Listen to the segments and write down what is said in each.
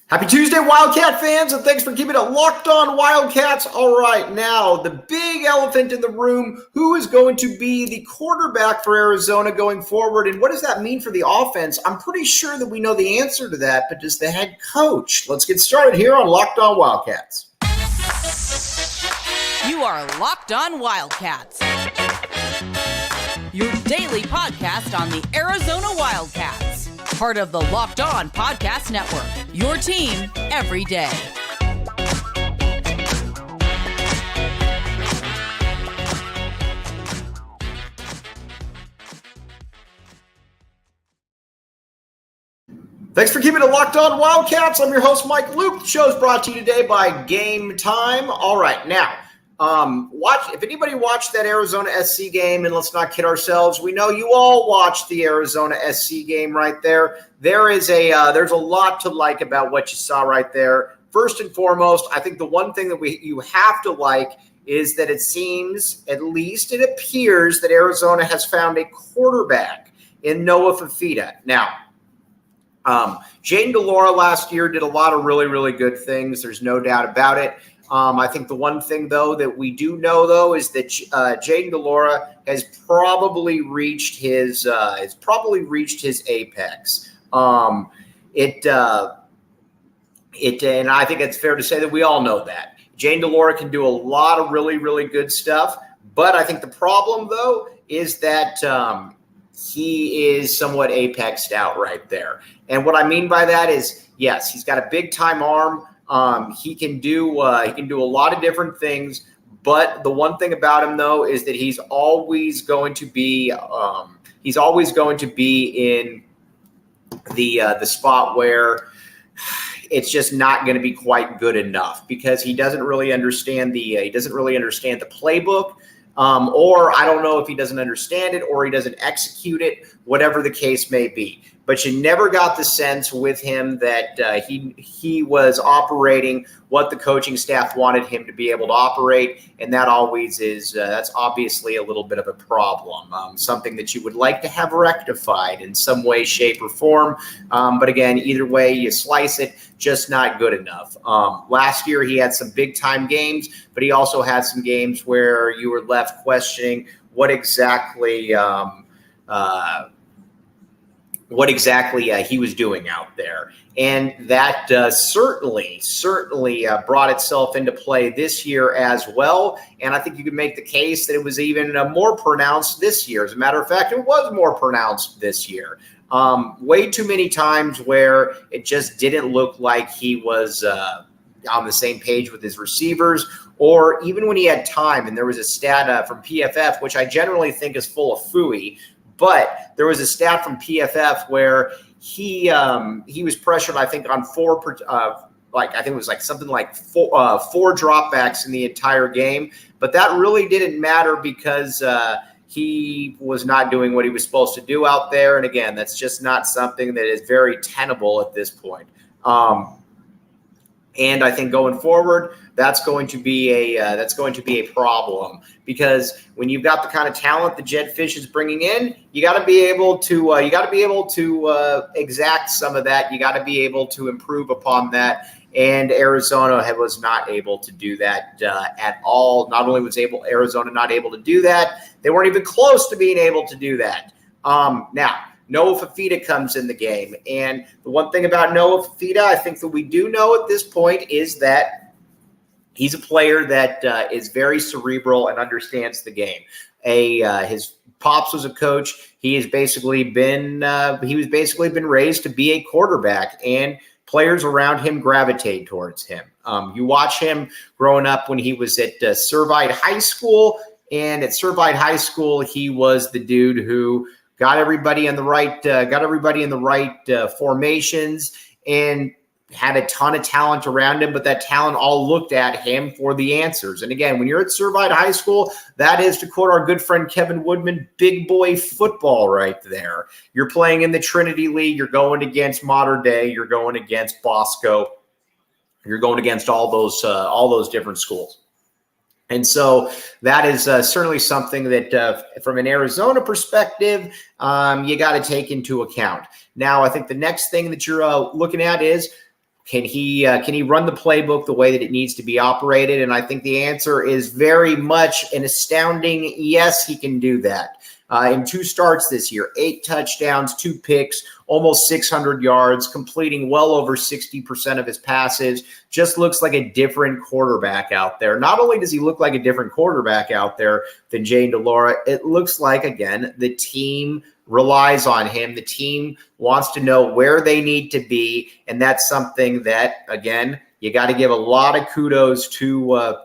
Happy Tuesday, Wildcat fans, and thanks for keeping it locked on Wildcats. All right, now the big elephant in the room, who is going to be the quarterback for Arizona going forward, and what does that mean for the offense? I'm pretty sure that we know the answer to that, but does the head coach? Let's get started here on Locked On Wildcats. You are Locked On Wildcats, your daily podcast on the Arizona Wildcats. Part of the Locked On Podcast Network, your team every day. Thanks for keeping it locked on Wildcats. I'm your host, Mike Luke. The show is brought to you today by Gametime. All right, now, if anybody watched that Arizona SC game, and let's not kid ourselves, we know you all watched the Arizona SC game right there. There's a lot to like about what you saw right there. First and foremost, I think the one thing that you have to like is that it seems, at least it appears, that Arizona has found a quarterback in Noah Fifita. Now, Jayden de Laura last year did a lot of really, really good things. There's no doubt about it. I think the one thing, though, that we do know, though, is that Jayden de Laura has probably reached his apex. And I think it's fair to say that we all know that Jayden de Laura can do a lot of really, really good stuff. But I think the problem, though, is that he is somewhat apexed out right there. And what I mean by that is, yes, he's got a big time arm. He can do a lot of different things, but the one thing about him though is that he's always going to be in the spot where it's just not going to be quite good enough because he doesn't really understand the playbook. Or I don't know if he doesn't understand it or he doesn't execute it, whatever the case may be. But you never got the sense with him that he was operating what the coaching staff wanted him to be able to operate, and that always is that's obviously a little bit of a problem, something that you would like to have rectified in some way, shape, or form. But again, either way you slice it, just not good enough. Last year he had some big-time games, but he also had some games where you were left questioning what exactly he was doing out there. And that certainly brought itself into play this year as well. And I think you could make the case that it was even more pronounced this year. As a matter of fact, it was more pronounced this year. Way too many times where it just didn't look like he was on the same page with his receivers, or even when he had time. And there was a stat from PFF, which I generally think is full of phooey, but there was a stat from PFF where he was pressured, I think, on four dropbacks in the entire game. But that really didn't matter because he was not doing what he was supposed to do out there. And again, that's just not something that is very tenable at this point. And I think going forward, that's going to be a problem because when you've got the kind of talent that Jedd Fisch is bringing in, you got to be able to exact some of that. You got to be able to improve upon that. And Arizona was not able to do that at all. Not only was Arizona not able to do that, they weren't even close to being able to do that. Now, Noah Fifita comes in the game. And the one thing about Noah Fifita, I think that we do know at this point is that he's a player that is very cerebral and understands the game. His pops was a coach. He was basically been raised to be a quarterback, and players around him gravitate towards him. You watch him growing up when he was at Servite High School, and at Servite High School, he was the dude who got everybody in the right formations and had a ton of talent around him, but that talent all looked at him for the answers. And again, when you're at Servite High School, that is, to quote our good friend Kevin Woodman, big boy football right there. You're playing in the Trinity League. You're going against Mater Dei. You're going against Bosco. You're going against all those different schools. And so that is certainly something that from an Arizona perspective, you got to take into account. Now, I think the next thing that you're looking at is, Can he run the playbook the way that it needs to be operated? And I think the answer is very much an astounding yes, he can do that. In 2 starts this year, 8 touchdowns, 2 picks, almost 600 yards, completing well over 60% of his passes. Just looks like a different quarterback out there. Not only does he look like a different quarterback out there than Jane DeLaura, it looks like, again, the team relies on him. The team wants to know where they need to be, and that's something that, again, you got to give a lot of kudos to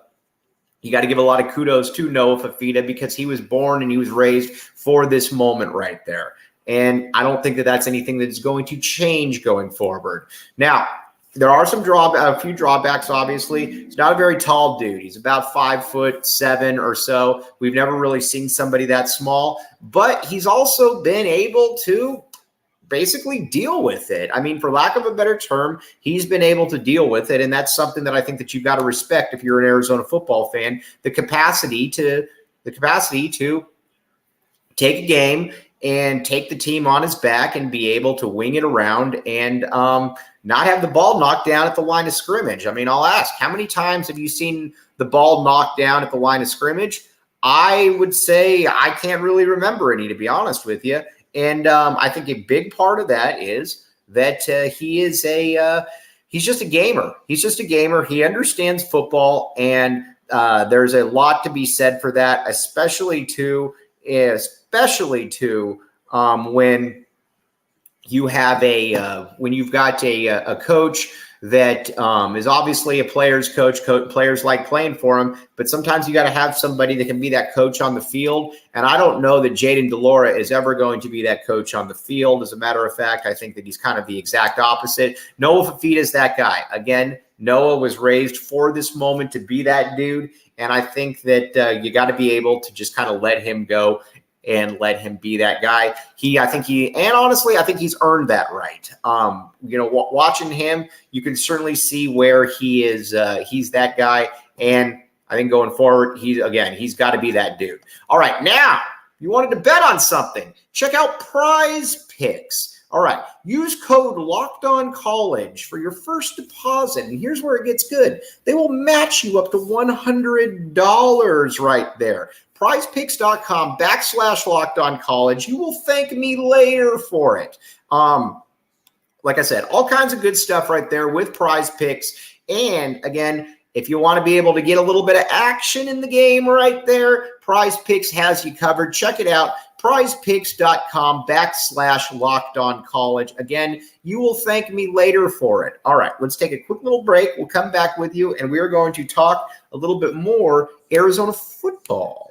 Noah Fifita, because he was born and he was raised for this moment right there. And I don't think that that's anything that is going to change going forward. Now, there are a few drawbacks, obviously. He's not a very tall dude. He's about 5'7" or so. We've never really seen somebody that small, but he's also been able to basically deal with it. I mean, for lack of a better term, he's been able to deal with it, and that's something that I think that you've got to respect if you're an Arizona football fan, the capacity to take a game and take the team on his back and be able to wing it around and not have the ball knocked down at the line of scrimmage. I mean, I'll ask, how many times have you seen the ball knocked down at the line of scrimmage? I would say I can't really remember any, to be honest with you. And I think a big part of that is that he's just a gamer. He's just a gamer. He understands football, and there's a lot to be said for that, especially when you have when you've got a coach that is obviously a player's coach. Players like playing for him, but sometimes you got to have somebody that can be that coach on the field. And I don't know that Jaden DeLaura is ever going to be that coach on the field. As a matter of fact, I think that he's kind of the exact opposite. Noah Fifita is that guy. Again, Noah was raised for this moment to be that dude. And I think that you got to be able to just kind of let him go and let him be that guy. Honestly, I think he's earned that right. Watching him, you can certainly see where he is. He's that guy. And I think going forward, he's got to be that dude. All right. Now, you wanted to bet on something. Check out PrizePicks. All right. Use code LOCKEDONCollege for your first deposit. And here's where it gets good. They will match you up to $100 right there. PrizePicks.com/LockedOnCollege. You will thank me later for it. Like I said, all kinds of good stuff right there with PrizePicks. And again, if you want to be able to get a little bit of action in the game right there, PrizePicks has you covered. Check it out. PrizePicks.com/LockedOnCollege. Again, you will thank me later for it. All right, let's take a quick little break. We'll come back with you, and we are going to talk a little bit more Arizona football.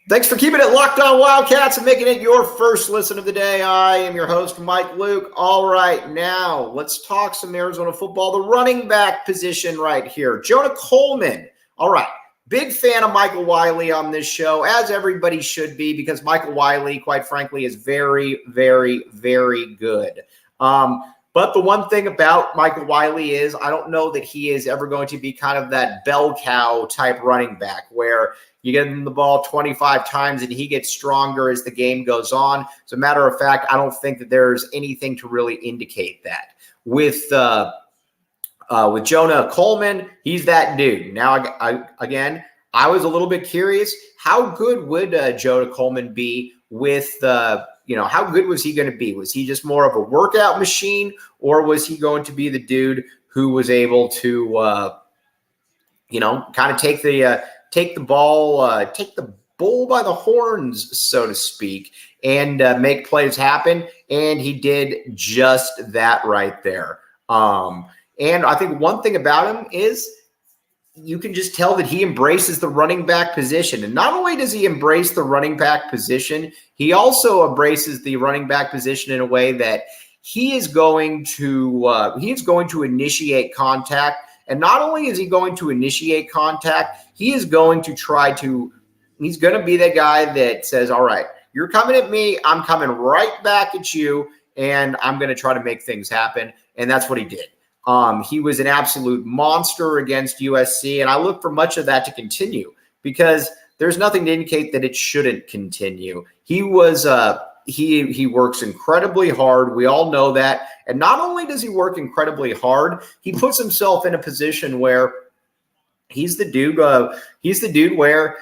Thanks for keeping it locked on Wildcats and making it your first listen of the day. I am your host, Mike Luke. All right, now let's talk some Arizona football. The running back position right here. Jonah Coleman. All right, big fan of Michael Wiley on this show, as everybody should be, because Michael Wiley, quite frankly, is very, very, very good. But the one thing about Michael Wiley is I don't know that he is ever going to be kind of that bell cow type running back where you get him the ball 25 times and he gets stronger as the game goes on. As a matter of fact, I don't think that there's anything to really indicate that. With Jonah Coleman, he's that dude. Now, I was a little bit curious. How good would Jonah Coleman be with how good was he going to be? Was he just more of a workout machine, or was he going to be the dude who was able to, kind of take the bull by the horns, so to speak, and make plays happen? And he did just that right there. And I think one thing about him is you can just tell that he embraces the running back position. And not only does he embrace the running back position, he also embraces the running back position in a way that he is going to initiate contact. And not only is he going to initiate contact, he's going to be the guy that says, all right, you're coming at me, I'm coming right back at you, and I'm going to try to make things happen. And that's what he did. He was an absolute monster against USC, and I look for much of that to continue because there's nothing to indicate that it shouldn't continue. He was a he works incredibly hard. We all know that. And not only does he work incredibly hard, he puts himself in a position where he's the dude where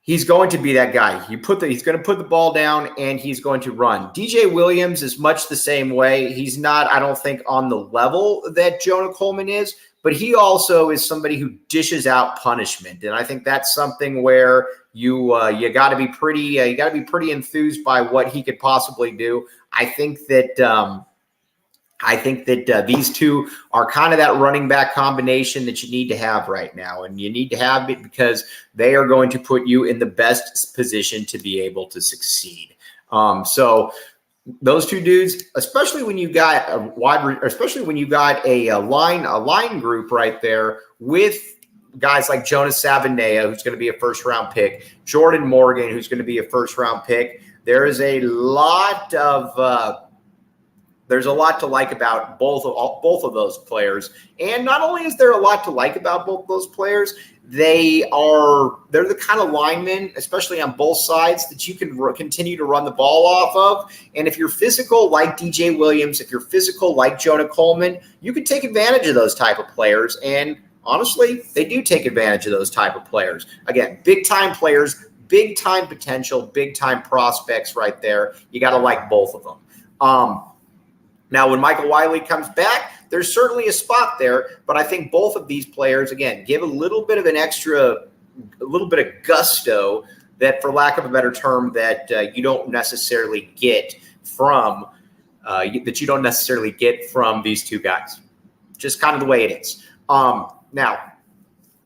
he's going to be that guy. He's going to put the ball down and he's going to run. DJ Williams is much the same way. He's not, I don't think, on the level that Jonah Coleman is, but he also is somebody who dishes out punishment. And I think that's something where you got to be pretty enthused by what he could possibly do. I think that these two are kind of that running back combination that you need to have right now. And you need to have it because they are going to put you in the best position to be able to succeed. So those two dudes, especially when you got a line group right there with guys like Jonas Savaiinaea, who's going to be a first-round pick, Jordan Morgan, who's going to be a first-round pick. There's a lot to like about both of those players. And not only is there a lot to like about both of those players, they're the kind of linemen, especially on both sides, that you can continue to run the ball off of. And if you're physical like DJ Williams, if you're physical like Jonah Coleman, you can take advantage of those type of players. And honestly, they do take advantage of those type of players. Again, big-time players, big-time potential, big-time prospects right there. You got to like both of them. Now, when Michael Wiley comes back, there's certainly a spot there, but I think both of these players, again, give a little bit of gusto that, for lack of a better term, that you don't necessarily get from these two guys. Just kind of the way it is. Now,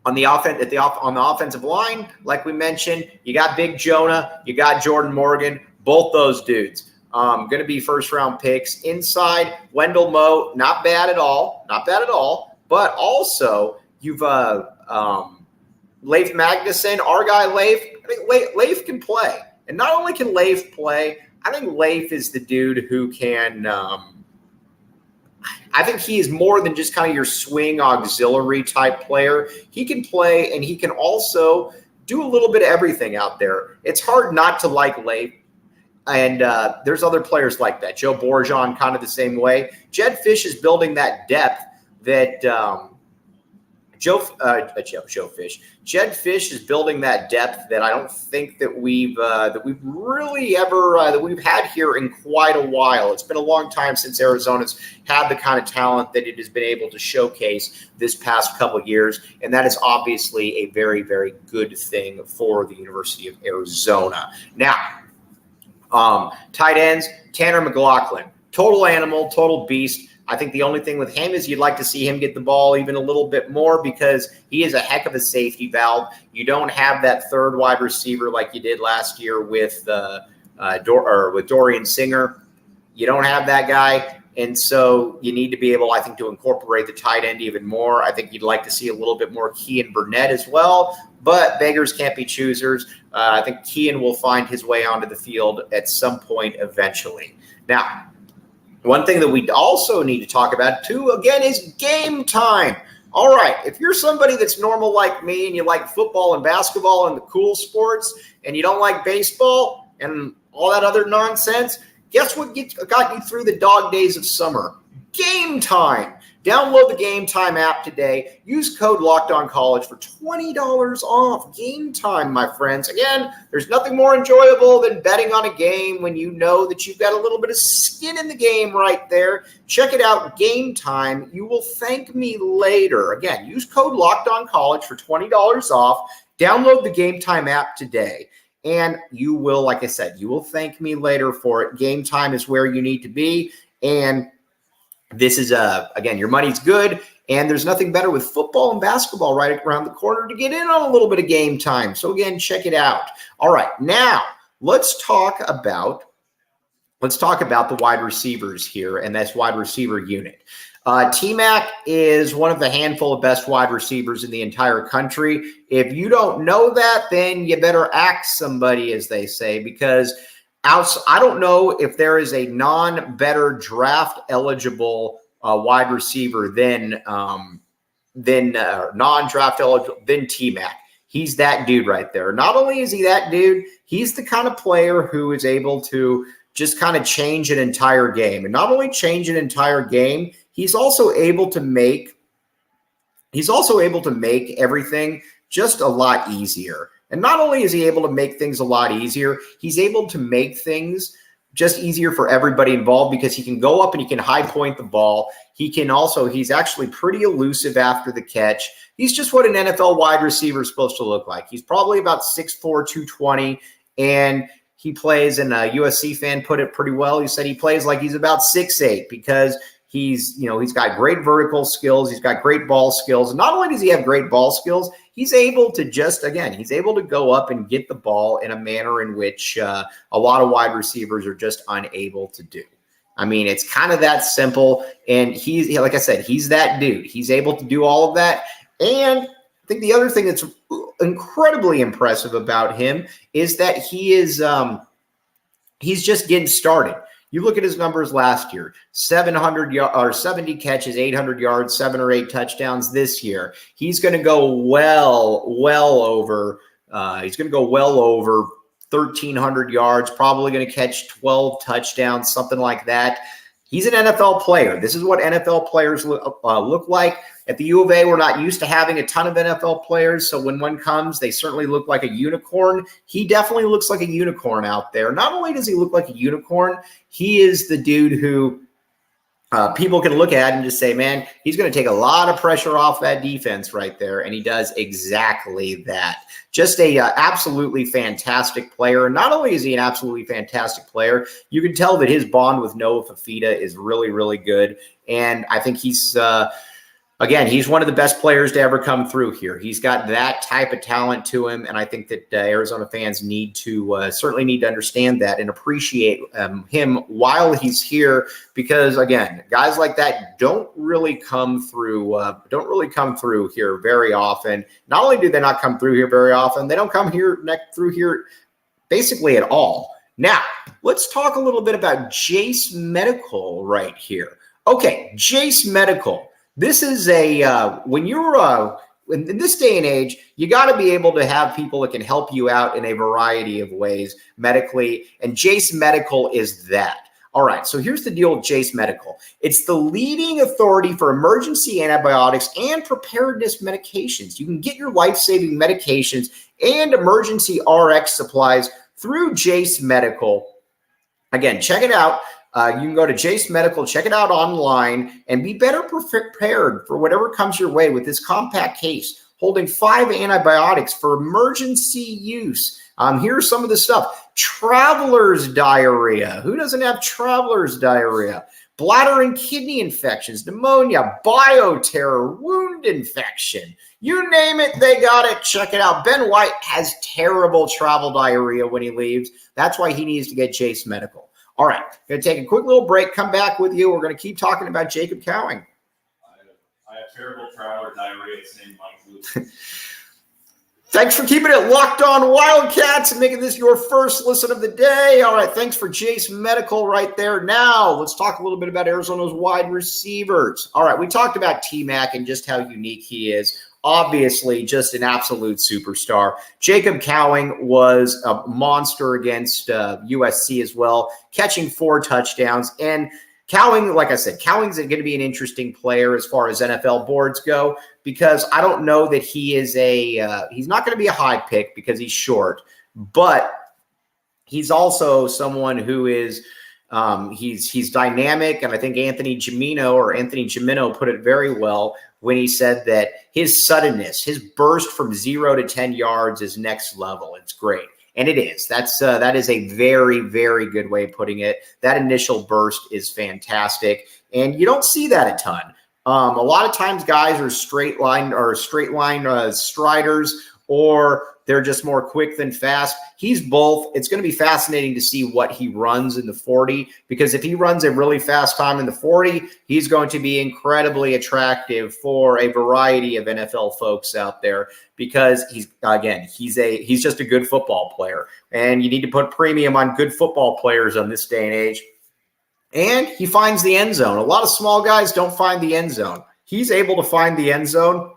on the offensive line, like we mentioned, you got Big Jonah, you got Jordan Morgan, both those dudes. Going to be first-round picks. Inside, Wendell Moe, not bad at all. But also, you've Leif Magnuson, our guy Leif. I think Leif can play. And not only can Leif play, I think Leif is the dude who can I think he is more than just kind of your swing auxiliary type player. He can play, and he can also do a little bit of everything out there. It's hard not to like Leif. And there's other players like that. Joe Borjon, kind of the same way. Jed Fish is building that depth that Jed Fish is building that depth that I don't think that we've really ever that we've had here in quite a while. It's been a long time since Arizona's had the kind of talent that it has been able to showcase this past couple of years, and that is obviously a very, very good thing for the University of Arizona. Now, tight ends, Tanner McLaughlin, total animal, total beast. I think the only thing with him is you'd like to see him get the ball even a little bit more because he is a heck of a safety valve. You don't have that third wide receiver like you did last year with Dorian Singer. You don't have that guy. And so you need to be able, I think, to incorporate the tight end even more. I think you'd like to see a little bit more Kean Burnett as well, but beggars can't be choosers. I think Kean will find his way onto the field at some point eventually. Now, one thing that we also need to talk about, too, again, is game time. All right, if you're somebody that's normal like me and you like football and basketball and the cool sports and you don't like baseball and all that other nonsense, guess what got you through the dog days of summer? Game Time. Download the Game Time app today. Use code LOCKEDONCollege for $20 off. Game Time, my friends. Again, there's nothing more enjoyable than betting on a game when you know that you've got a little bit of skin in the game right there. Check it out, Game Time. You will thank me later. Again, use code LOCKEDONCollege for $20 off. Download the Game Time app today. And you will, like I said, you will thank me later for it. Game Time is where you need to be. And this is, again, your money's good. And there's nothing better with football and basketball right around the corner to get in on a little bit of game time. So, again, check it out. All right, now let's talk about the wide receivers here, and that's wide receiver unit. T-Mac is one of the handful of best wide receivers in the entire country. If you don't know that, then you better ask somebody, as they say, because I don't know if there is a non-better draft eligible wide receiver than non-draft eligible than T-Mac. He's that dude right there. Not only is he that dude, he's the kind of player who is able to just kind of change an entire game. And not only change an entire game, he's also able to make everything just a lot easier. And not only is he able to make things a lot easier, he's able to make things just easier for everybody involved because he can go up and he can high point the ball. He's actually pretty elusive after the catch. He's just what an NFL wide receiver is supposed to look like. He's probably about 6'4", 220, and he plays, and a USC fan put it pretty well. He said he plays like he's about 6'8", because he's got great vertical skills. He's got great ball skills. And not only does he have great ball skills, he's able to go up and get the ball in a manner in which a lot of wide receivers are just unable to do. I mean, it's kind of that simple. And like I said, he's that dude. He's able to do all of that. And I think the other thing that's incredibly impressive about him is that he's just getting started. You look at his numbers last year, 70 catches, 800 yards, 7 or 8 touchdowns this year. He's going to go well over 1,300 yards, probably going to catch 12 touchdowns, something like that. He's an NFL player. This is what NFL players look like. At the U of A, we're not used to having a ton of NFL players, so when one comes, they certainly look like a unicorn. He definitely looks like a unicorn out there. Not only does he look like a unicorn, he is the dude who people can look at and just say, man, he's going to take a lot of pressure off that defense right there, and he does exactly that. Just a absolutely fantastic player. Not only is he an absolutely fantastic player, you can tell that his bond with Noah Fifita is really, really good, and I think he's he's one of the best players to ever come through here. He's got that type of talent to him, and I think that Arizona fans certainly need to understand that and appreciate him while he's here, because again, guys like that don't really come through here very often. Not only do they not come through here very often, they don't come through here basically at all. Now, let's talk a little bit about Jase Medical right here. Okay, Jase Medical. This is when you're in this day and age, you got to be able to have people that can help you out in a variety of ways medically, and Jase Medical is that. All right, so here's the deal with Jase Medical. It's the leading authority for emergency antibiotics and preparedness medications. You can get your life-saving medications and emergency RX supplies through Jase Medical. Again, check it out. You can go to Jase Medical, check it out online, and be better prepared for whatever comes your way with this compact case holding 5 antibiotics for emergency use. Here's some of the stuff. Traveler's diarrhea. Who doesn't have traveler's diarrhea? Bladder and kidney infections, pneumonia, bioterror, wound infection. You name it, they got it. Check it out. Ben White has terrible travel diarrhea when he leaves. That's why he needs to get Jase Medical. All right, going to take a quick little break, come back with you. We're going to keep talking about Jacob Cowing. I have terrible traveler diarrhea. It's named Mike Luke. Thanks for keeping it locked on Wildcats and making this your first listen of the day. All right, thanks for Jase Medical right there. Now, let's talk a little bit about Arizona's wide receivers. All right, we talked about T-Mac and just how unique he is. Obviously, just an absolute superstar. Jacob Cowing was a monster against USC as well, catching 4 touchdowns. And Cowing, like I said, Cowing's going to be an interesting player as far as NFL boards go, because I don't know that he is he's not going to be a high pick because he's short, but he's also someone who is he's dynamic. And I think Anthony Gimino put it very well when he said that his suddenness, his burst from 0 to 10 yards is next level. It's great. And it is. That is a very, very good way of putting it. That initial burst is fantastic. And you don't see that a ton. A lot of times guys are straight line striders, or they're just more quick than fast. He's both. It's going to be fascinating to see what he runs in the 40, because if he runs a really fast time in the 40, he's going to be incredibly attractive for a variety of NFL folks out there, because he's just a good football player, and you need to put premium on good football players on this day and age. And he finds the end zone. A lot of small guys don't find the end zone. He's able to find the end zone.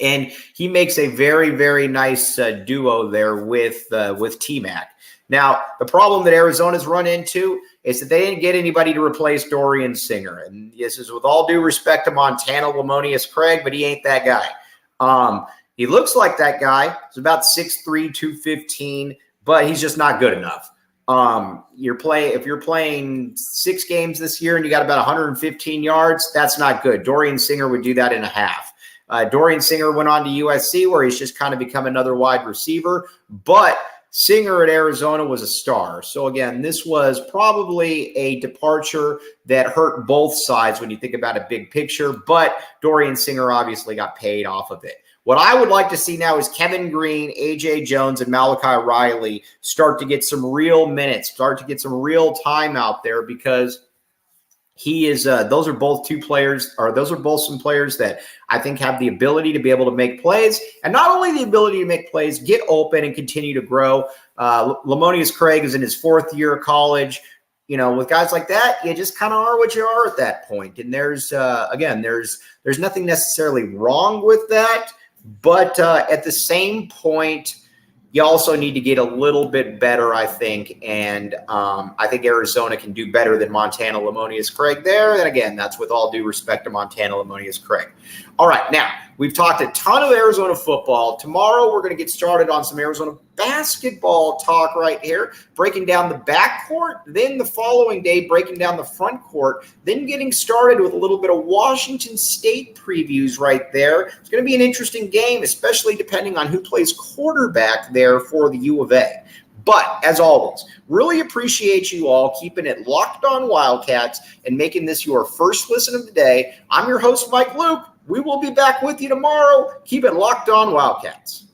And he makes a very, very nice duo there with T-Mac. Now, the problem that Arizona's run into is that they didn't get anybody to replace Dorian Singer. And this is with all due respect to Montana Lamonius Craig, but he ain't that guy. He looks like that guy. He's about 6'3", 215, but he's just not good enough. If you're playing 6 games this year and you got about 115 yards, that's not good. Dorian Singer would do that in a half. Dorian Singer went on to USC where he's just kind of become another wide receiver, but Singer at Arizona was a star. So again, this was probably a departure that hurt both sides when you think about a big picture, but Dorian Singer obviously got paid off of it. What I would like to see now is Kevin Green, A.J. Jones, and Malachi Riley start to get some real minutes, start to get some real time out there, because those are both some players that I think have the ability to be able to make plays, and not only the ability to make plays, get open and continue to grow. Lamonius Craig is in his 4th year of college. You know, with guys like that, you just kind of are what you are at that point. And there's nothing necessarily wrong with that. But at the same point, you also need to get a little bit better, I think. And I think Arizona can do better than Montana Lamonius Craig there. And again, that's with all due respect to Montana Lamonius Craig. All right, now, we've talked a ton of Arizona football. Tomorrow, we're going to get started on some Arizona basketball talk right here, breaking down the backcourt. Then the following day, breaking down the front court. Then getting started with a little bit of Washington State previews right there. It's going to be an interesting game, especially depending on who plays quarterback there for the U of A. But as always, really appreciate you all keeping it locked on Wildcats and making this your first listen of the day. I'm your host, Mike Luke. We will be back with you tomorrow. Keep it locked on Wildcats.